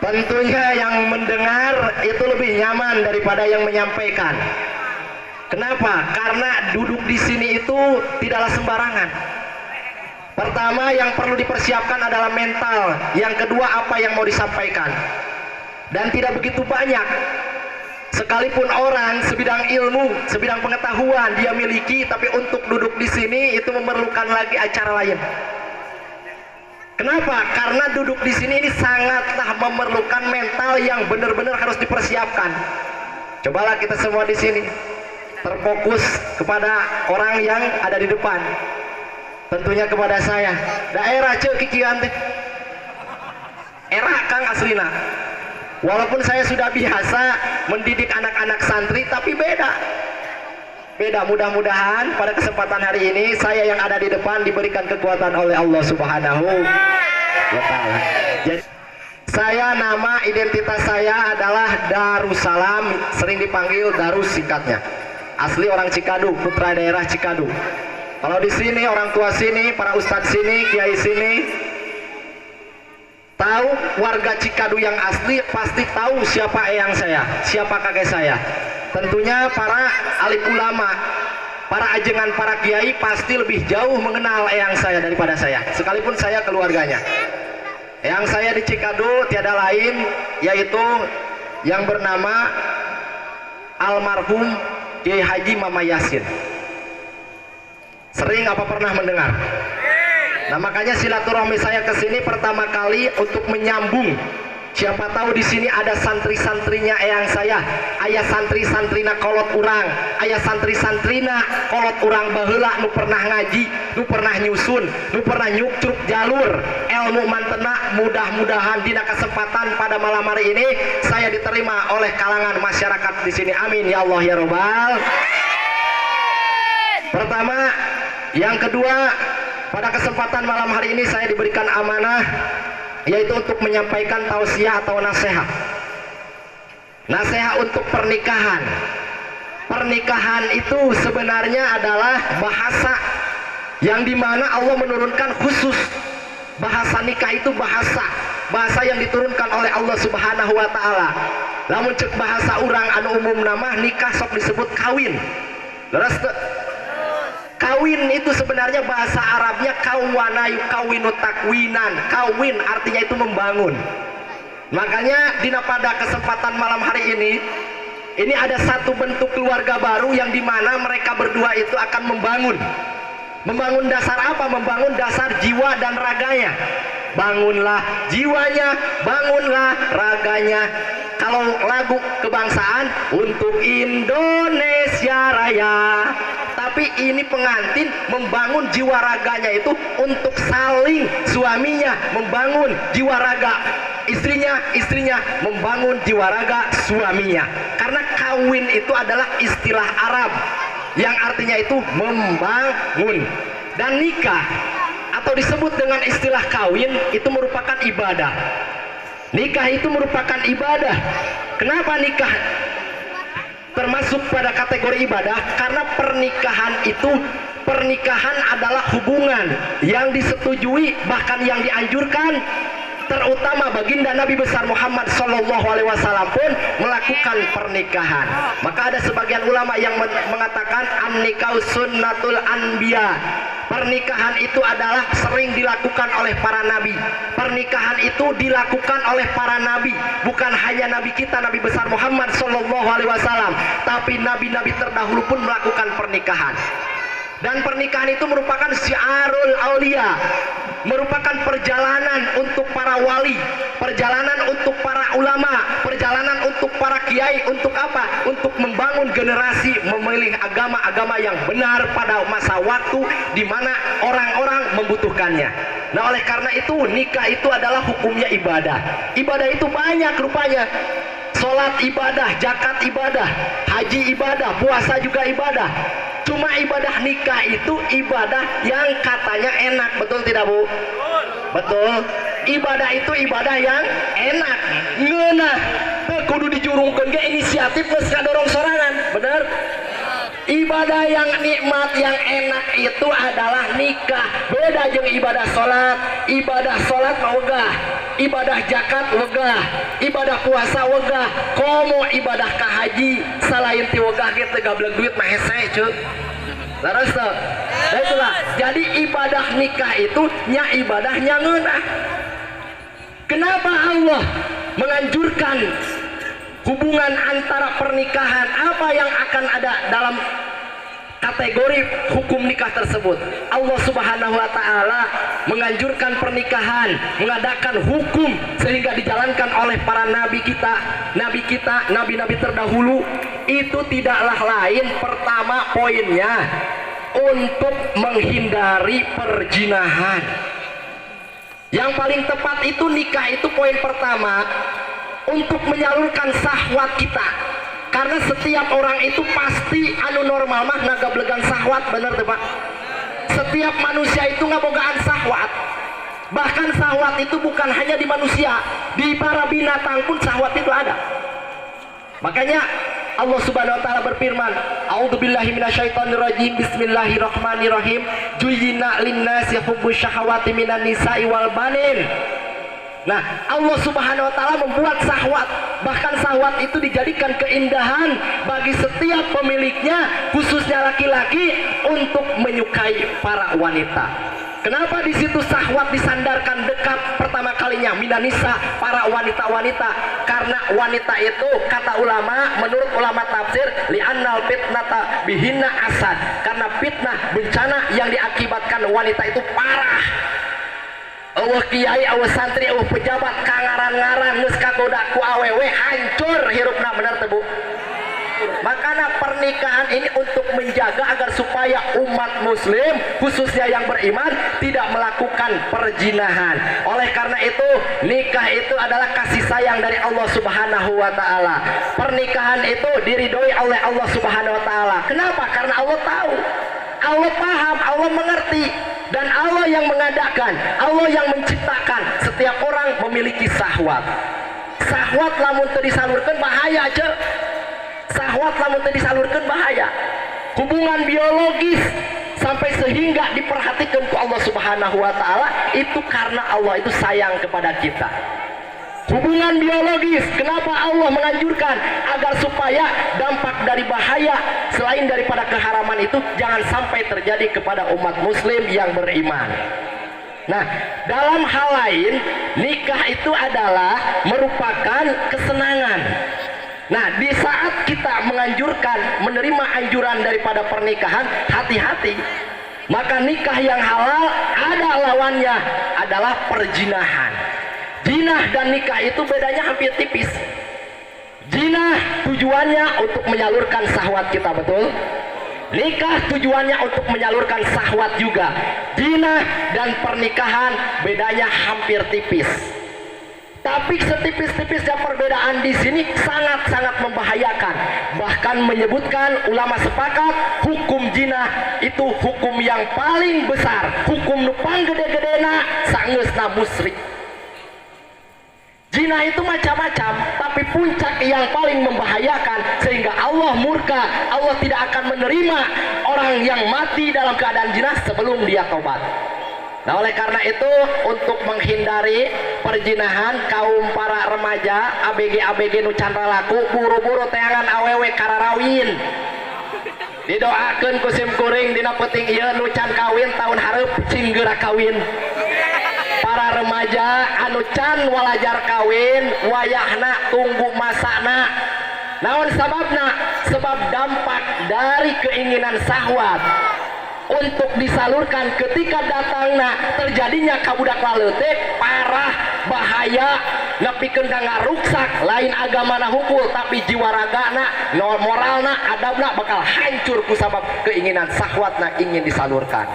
Tentunya yang mendengar itu lebih nyaman daripada yang menyampaikan. Kenapa? Karena duduk di sini itu tidaklah sembarangan. Pertama yang perlu dipersiapkan adalah mental. Yang kedua apa yang mau disampaikan. Dan tidak begitu banyak. Sekalipun orang sebidang ilmu, sebidang pengetahuan dia miliki, tapi untuk duduk di sini itu memerlukan lagi acara lain. Kenapa? Karena duduk di sini ini sangatlah memerlukan mental yang benar-benar harus dipersiapkan. Cobalah kita semua di sini terfokus kepada orang yang ada di depan. Tentunya kepada saya. Daerah cek kikian teh. Era Kang aslina. Walaupun saya sudah biasa mendidik anak-anak santri, tapi beda. Beda, mudah-mudahan pada kesempatan hari ini saya yang ada di depan diberikan kekuatan oleh Allah Subhanahu wa Ta'ala. Jadi saya, nama identitas saya adalah Darussalam, sering dipanggil Darus singkatnya. Asli orang Cikadu, putra daerah Cikadu. Kalau di sini orang tua sini, para ustadz sini, kiai sini tahu, warga Cikadu yang asli pasti tahu siapa eyang saya, siapa kakek saya. Tentunya para alim ulama, para ajengan, para kiai pasti lebih jauh mengenal eyang saya daripada saya, sekalipun saya keluarganya. Eyang saya di Cikadu tiada lain yaitu yang bernama almarhum Kiai Haji Mama Yasin. Sering apa pernah mendengar? Nah, makanya silaturahmi saya ke sini pertama kali untuk menyambung. Siapa tahu di sini ada santri-santrinya eyang saya, ayah santri-santrina kolot urang, ayah santri-santrina kolot urang baheula nu pernah ngaji, nu pernah nyusun, nu pernah nyukcuk jalur ilmu mantena. Mudah-mudahan dina kesempatan pada malam hari ini saya diterima oleh kalangan masyarakat di sini. Amin ya Allah ya Rabbal. Pertama, yang kedua, pada kesempatan malam hari ini saya diberikan amanah yaitu untuk menyampaikan tausiah atau nasihat. Nasihat untuk pernikahan. Pernikahan itu sebenarnya adalah bahasa yang dimana Allah menurunkan khusus. Bahasa nikah itu bahasa yang diturunkan oleh Allah Subhanahu wa Ta'ala. Lamun cek bahasa urang anu umum nama nikah sok disebut kawin. Leres teu? Kawin itu sebenarnya bahasa Arabnya kawana yukawinu takwinan. Kawin artinya itu membangun. Makanya dina pada kesempatan malam hari ini ada satu bentuk keluarga baru yang dimana mereka berdua itu akan membangun. Membangun dasar apa? Membangun dasar jiwa dan raganya. Bangunlah jiwanya, bangunlah raganya. Kalau lagu kebangsaan untuk Indonesia Raya. Tapi ini pengantin membangun jiwa raganya itu untuk saling, suaminya membangun jiwa raga istrinya membangun jiwa raga suaminya. Karena kawin itu adalah istilah Arab yang artinya itu membangun. Dan nikah atau disebut dengan istilah kawin itu merupakan ibadah. Nikah itu merupakan ibadah. Kenapa nikah termasuk pada kategori ibadah? Karena pernikahan adalah hubungan yang disetujui, bahkan yang dianjurkan. Terutama baginda Nabi besar Muhammad SAW pun melakukan pernikahan. Maka ada sebagian ulama yang mengatakan an-nikah sunnatul anbiya. Pernikahan itu adalah sering dilakukan oleh para nabi. Pernikahan itu dilakukan oleh para nabi, bukan hanya nabi kita, Nabi besar Muhammad SAW, tapi nabi-nabi terdahulu pun melakukan pernikahan. Dan pernikahan itu merupakan syiarul aulia, merupakan perjalanan untuk para wali, perjalanan untuk para ulama, perjalanan untuk para kiai. Untuk apa? Untuk membangun generasi memilih agama-agama yang benar pada masa waktu di mana orang-orang membutuhkannya. Nah, oleh karena itu nikah itu adalah hukumnya ibadah. Ibadah itu banyak rupanya. Sholat ibadah, zakat ibadah, haji ibadah, puasa juga ibadah. Cuma ibadah nikah itu ibadah yang katanya enak, betul tidak Bu? Betul. Ibadah itu ibadah yang enak, ngeunah. Kudu dijurungkeun ge inisiatif geus kadorong sorangan, bener? Ibadah yang nikmat, yang enak itu adalah nikah. Beda jeung ibadah sholat. Ibadah sholat mau gah ibadah zakat wegah, ibadah puasa wegah, komo ibadah ka haji selain ti wegah ge teu gablek duit mah hese ceuk. Terus tuh, nah itulah. Jadi ibadah nikah itu nya ibadah nyangeunah. Kenapa Allah menganjurkan hubungan antara pernikahan? Apa yang akan ada dalam kategori hukum nikah tersebut? Allah Subhanahu wa taala menganjurkan pernikahan, mengadakan hukum sehingga dijalankan oleh para nabi kita, nabi-nabi terdahulu. Itu tidaklah lain, pertama poinnya untuk menghindari perzinahan. Yang paling tepat itu nikah itu poin pertama untuk menyalurkan syahwat kita. Karena setiap orang itu pasti anu normal mah ngagablegan syahwat, bener tuh Pak. Setiap manusia itu ngabogaan syahwat. Bahkan syahwat itu bukan hanya di manusia, di para binatang pun syahwat itu ada. Makanya Allah Subhanahu wa taala berfirman, A'udzubillahi minasyaitonirrajim, Bismillahirrahmanirrahim. Juyyina linnasi hubbus syahawati minan nisa'i wal banin. Nah, Allah Subhanahu wa taala membuat syahwat, bahkan syahwat itu dijadikan keindahan bagi setiap pemiliknya, khususnya laki-laki, untuk menyukai para wanita. Kenapa di situ syahwat disandarkan dekat pertama kalinya minanisa, para wanita-wanita? Karena wanita itu kata ulama, menurut ulama tafsir, li'annal fitnata bihinna asad. Karena fitnah, bencana yang diakibatkan wanita itu parah. Eueuh kiai, eueuh santri, eueuh pejabat kangaran-ngaran geus kagoda ku awewe hancur hirupna, bener teu Bu? Makanya pernikahan ini untuk menjaga agar supaya umat muslim khususnya yang beriman tidak melakukan perzinahan. Oleh karena itu nikah itu adalah kasih sayang dari Allah Subhanahu wa taala. Pernikahan itu diridhoi oleh Allah Subhanahu wa taala. Kenapa? Karena Allah tahu, Allah paham, Allah mengerti, dan Allah yang mengadakan, Allah yang menciptakan. Setiap orang memiliki syahwat. Syahwat lamun teu disalurkeun bahaya aja. Syahwat lamun teu disalurkeun bahaya. Hubungan biologis sampai sehingga diperhatikan ku Allah Subhanahu wa taala itu karena Allah itu sayang kepada kita. Hubungan biologis, kenapa Allah menganjurkan? Agar supaya dampak dari bahaya selain daripada keharaman itu jangan sampai terjadi kepada umat muslim yang beriman. Nah, dalam hal lain, nikah itu adalah merupakan kesenangan. Nah, di saat kita menganjurkan, menerima anjuran daripada pernikahan, hati-hati. Maka nikah yang halal ada lawannya, adalah perzinahan. Jinah dan nikah itu bedanya hampir tipis. Jinah tujuannya untuk menyalurkan syahwat kita, betul? Nikah tujuannya untuk menyalurkan syahwat juga. Jinah dan pernikahan bedanya hampir tipis. Tapi setipis-tipisnya perbedaan di sini sangat-sangat membahayakan. Bahkan menyebutkan ulama sepakat hukum zina itu hukum yang paling besar. Hukum nupang gede-gedena sangeusna musyrik. Zina itu macam-macam, tapi puncak yang paling membahayakan sehingga Allah murka. Allah tidak akan menerima orang yang mati dalam keadaan zina sebelum dia tobat. Nah, oleh karena itu untuk menghindari perzinahan, kaum para remaja ABG nu candra laku buru-buru teangan awewe kararawin. Didoakeun ku sim kuring dina peuting ieu nu can kawin tahun hareup cing geura kawin. Para remaja anu can walajar kawin wayahna tunggu masana. Naon sababna? Sebab dampak dari keinginan syahwat untuk disalurkan ketika datangna terjadinya kabudak laletek parah bahaya nepikeun ka ngaruksak lain agamana hukul tapi jiwa ragana moralna adabna bakal hancur ku sabab keinginan syahwatna ingin disalurkan.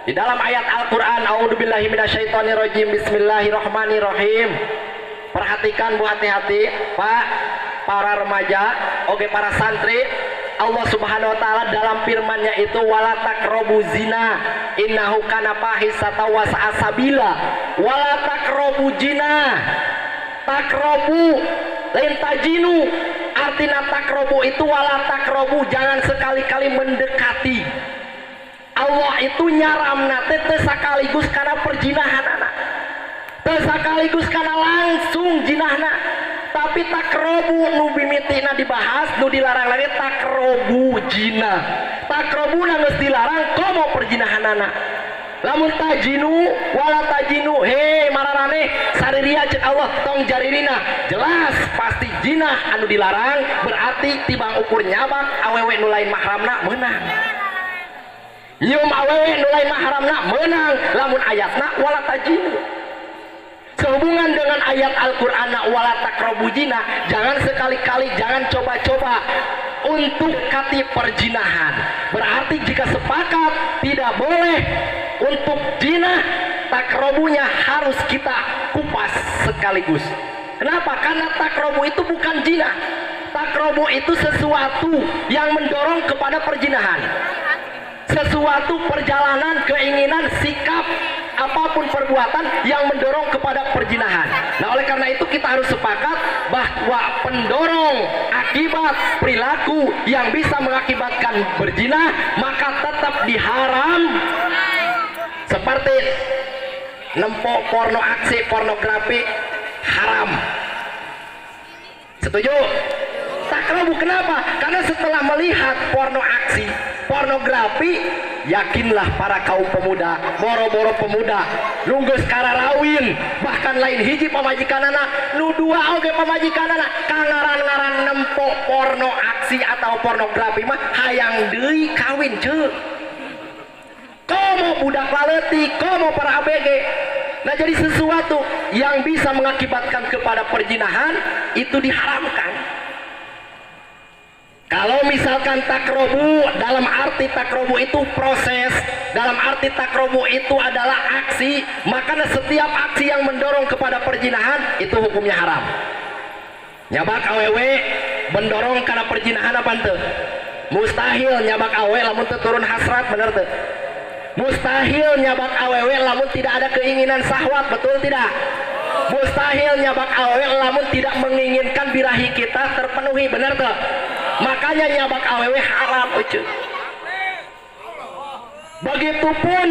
Di dalam ayat Al-Qur'an, A'udzubillahi minasyaitonirrajim, Bismillahirrahmanirrahim. Perhatikan Bu, hati-hati Pak, para remaja, oke para santri. Allah Subhanahu wa taala dalam firman-Nya itu wala taqrabu zina innahu kana fahisatan wa sa'a sabila. Wala taqrabu zina. Taqrabu lain tajinu. Artinya taqrabu itu wala taqrabu, jangan sekali-kali mendekati. Allah itu nyaramna teh sekaligus karena perzinahan anak. teu sakaligus kana langsung jinahna, tapi takrobu nu bimitina dibahas, nu dilarang lagi takrobu jinah. Takrobu geus dilarang komo perjinahanana. Lamun tajinu wala tajinu, he mararane sariria cek Allah tong jaririna, jelas pasti jinah anu dilarang, berarti tibang ukur nyabak awewe nu lain mahramna meunang. Nyium awewe nu lain mahramna meunang lamun ayatna wala tajinu. Sehubungan dengan ayat Al-Qur'an wala taqrabu zina, jangan sekali-kali, jangan coba-coba untuk kati perjinahan. Berarti jika sepakat tidak boleh untuk zina, takrobunya harus kita kupas sekaligus. Kenapa? Karena takrobu itu bukan zina. Takrobu itu sesuatu yang mendorong kepada perjinahan, sesuatu perjalanan, keinginan, sikap, apapun perbuatan yang mendorong kepada perjinahan. Nah, oleh karena itu kita harus sepakat bahwa pendorong akibat perilaku yang bisa mengakibatkan berzina maka tetap diharam, seperti nempo porno, aksi pornografi haram. Setuju? Takrobu kenapa? Karena setelah melihat porno aksi, pornografi, yakinlah para kaum pemuda, boro-boro pemuda nunggus kararawin, bahkan lain hiji pamajikanana, nu dua oge pamajikanana kangaran-ngaran nempo porno aksi atau pornografi mah hayang deui kawin ceuk. Komo budak laleutik, komo para ABG. Nah, jadi sesuatu yang bisa mengakibatkan kepada perjinahan itu diharamkan. Kalau misalkan takrobu, dalam arti takrobu itu proses, dalam arti takrobu itu adalah aksi, maka setiap aksi yang mendorong kepada perjinahan itu hukumnya haram. Nyabak awewe mendorong karena perjinahan apa ente? Mustahil nyabak awewe lamun teu turun hasrat, bener teu? Mustahil nyabak awewe lamun tidak ada keinginan syahwat, betul tidak? Mustahil nyabak awewe lamun tidak menginginkan birahi kita terpenuhi, bener teu? Makanya nyabak awewe haram ucu. Begitupun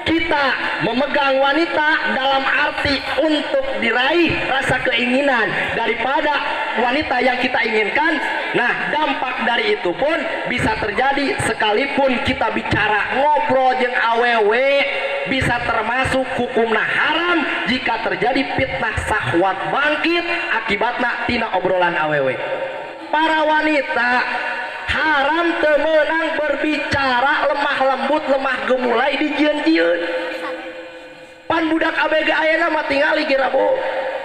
kita memegang wanita dalam arti untuk diraih rasa keinginan daripada wanita yang kita inginkan. Nah, dampak dari itu pun bisa terjadi sekalipun kita bicara ngobrol jeung awewe, bisa termasuk hukumna haram jika terjadi fitnah syahwat bangkit akibatna tina obrolan awewe. Para wanita haram temenang berbicara lemah lembut, lemah gemulai di jieun-jieun. Pan budak ABG ayeuna mah tingali kira bu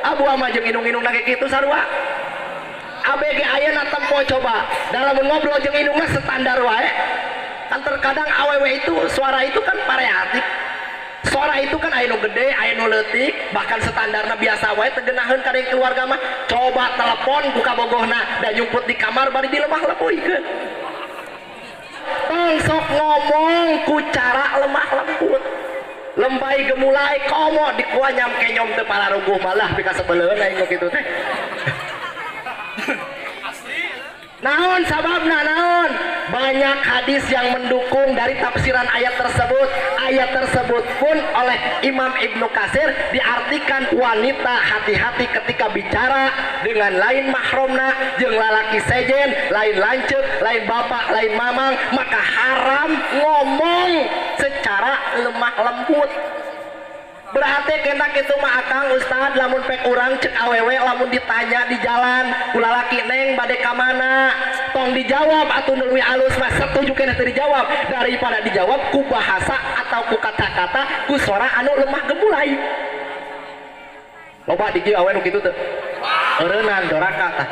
abu ama jeung indung-indung nage kitu sarua. ABG ayeuna tempo coba dalam ngobrol jeung indungna standar wae. Kan terkadang awewe itu suara itu kan variatif. Suara itu kan aya nu gede, aya nu leutik, bahkan standarna biasa wae tegenaheun ka keluarga mah. Coba telepon buka bogohna dan nyumput di kamar bari dilemah lembuykeun. Tong sok ngomong ku cara lemah lembut. Lembay gemulai komo dikua nyamke nyom teu pararuguh malah pika sebeleun aing kitu teh. Naon sababna naon? Banyak hadis yang mendukung dari tafsiran ayat tersebut. Ayat tersebut pun oleh Imam Ibnu Katsir diartikan wanita hati-hati ketika bicara dengan lain mahromna jeung lalaki sejen, lain lanceuk, lain bapak, lain mamang, maka haram ngomong secara lemah lembut. Berarti kena kitu mah akang ustad lamun pek urang cek awewe lamun ditanya di jalan ku lalaki neng bade ka mana tong dijawab atuh leuwih alus mah setuju kena teu dijawab daripada dijawab ku bahasa atau ku kata-kata ku suara anu lemah gemulai. Loba di kieu awewe nu kitu teu. Eureunnan doraka tah.